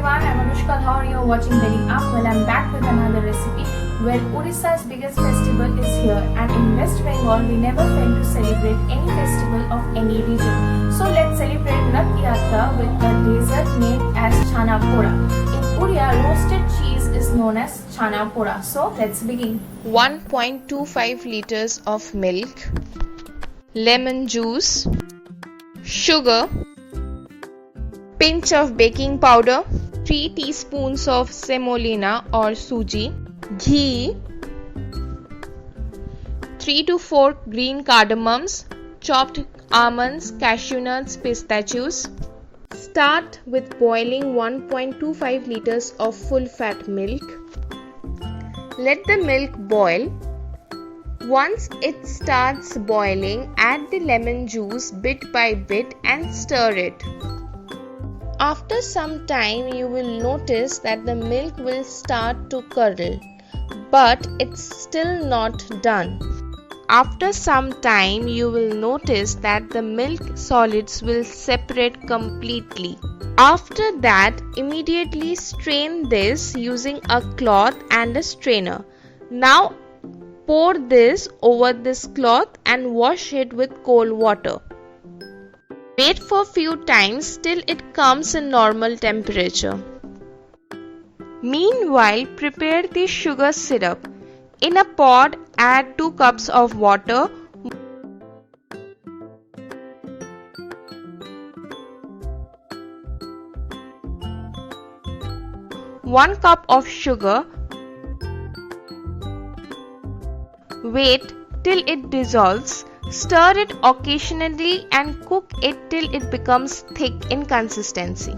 everyone, I'm Anushka. You're watching Very Up. Well, I'm back with another recipe. Well, Orissa's biggest festival is here, and in West Bengal, we never fail to celebrate any festival of any region. So let's celebrate Ratha Yatra with a dessert named as Chenna Poda. In Orissa, roasted cheese is known as Chenna Poda. So let's begin. 1.25 liters of milk, lemon juice, sugar, pinch of baking powder, 3 teaspoons of semolina or sooji, ghee, 3 to 4 green cardamoms, chopped almonds, cashew nuts, pistachios. Start with boiling 1.25 liters of full fat milk. Let the milk boil. Once it starts boiling, add the lemon juice bit by bit and stir it. After some time, you will notice that the milk will start to curdle, but it's still not done. After some time, you will notice that the milk solids will separate completely. After that, immediately strain this using a cloth and a strainer. Now, pour this over this cloth and wash it with cold water. Wait for few times till it comes in normal temperature. Meanwhile, prepare the sugar syrup. In a pot, add 2 cups of water, 1 cup of sugar. Wait till it dissolves. Stir it occasionally and cook it till it becomes thick in consistency.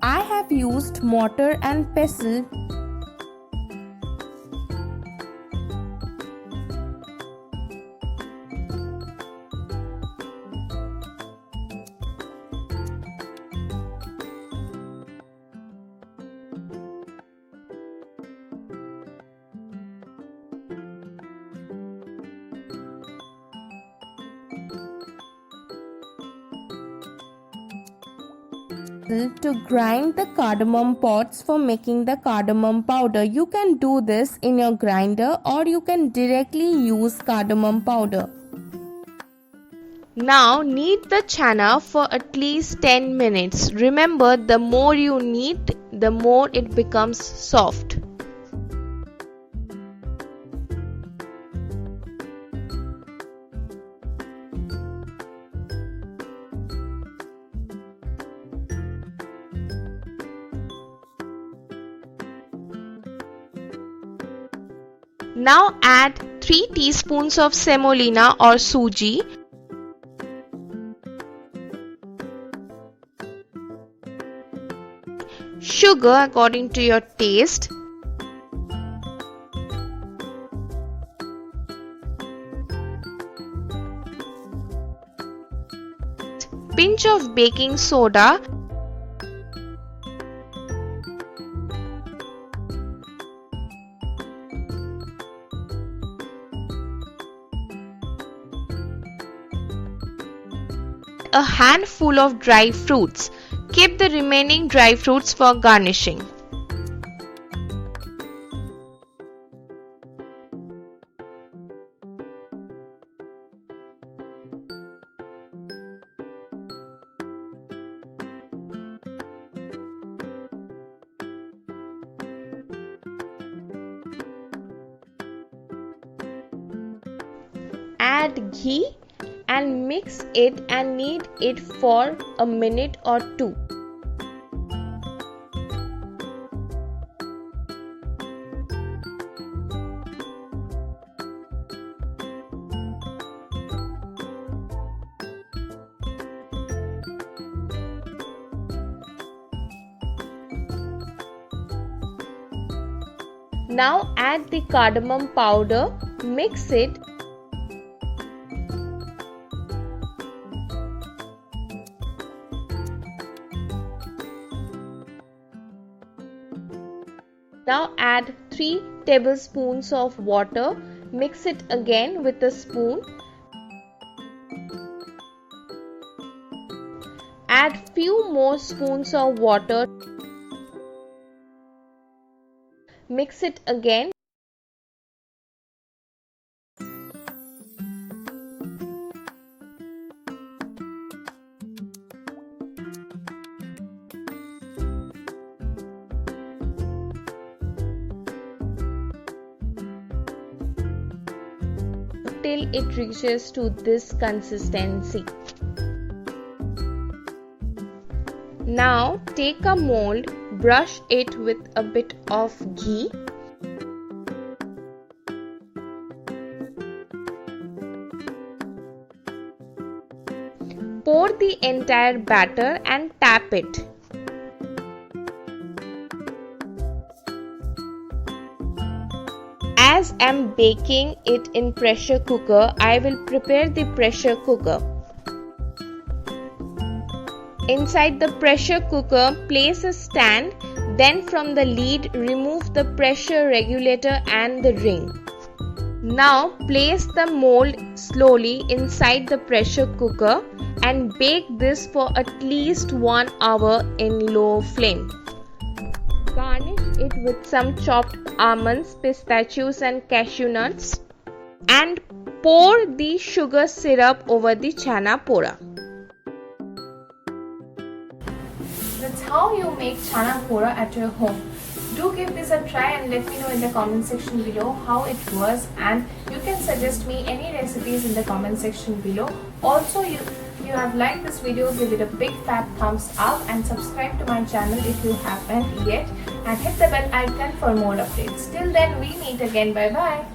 I have used mortar and pestle . To grind the cardamom pods for making the cardamom powder. You can do this in your grinder or you can directly use cardamom powder. Now knead the chenna for at least 10 minutes. Remember, the more you knead, the more it becomes soft. Now add 3 teaspoons of semolina or sooji, sugar according to your taste, pinch of baking soda, a handful of dry fruits. Keep the remaining dry fruits for garnishing. Add ghee and mix it and knead it for a minute or 2. Now add the cardamom powder, mix it. Now add 3 tablespoons of water, mix it again with a spoon. Add few more spoons of water. Mix it again. Till it reaches to this consistency. Now take a mold, brush it with a bit of ghee. Pour the entire batter and tap it. As I am baking it in pressure cooker, I will prepare the pressure cooker. Inside the pressure cooker, place a stand, then from the lid remove the pressure regulator and the ring. Now place the mold slowly inside the pressure cooker and bake this for at least 1 hour in low flame. Garnish it with some chopped almonds, pistachios and cashew nuts and pour the sugar syrup over the Chenna Poda. That's how you make Chenna Poda at your home. Do give this a try and let me know in the comment section below how it was, and you can suggest me any recipes in the comment section below. Also, if you have liked this video, give it a big fat thumbs up and subscribe to my channel if you haven't yet, and hit the bell icon for more updates. Till then, we meet again. Bye bye.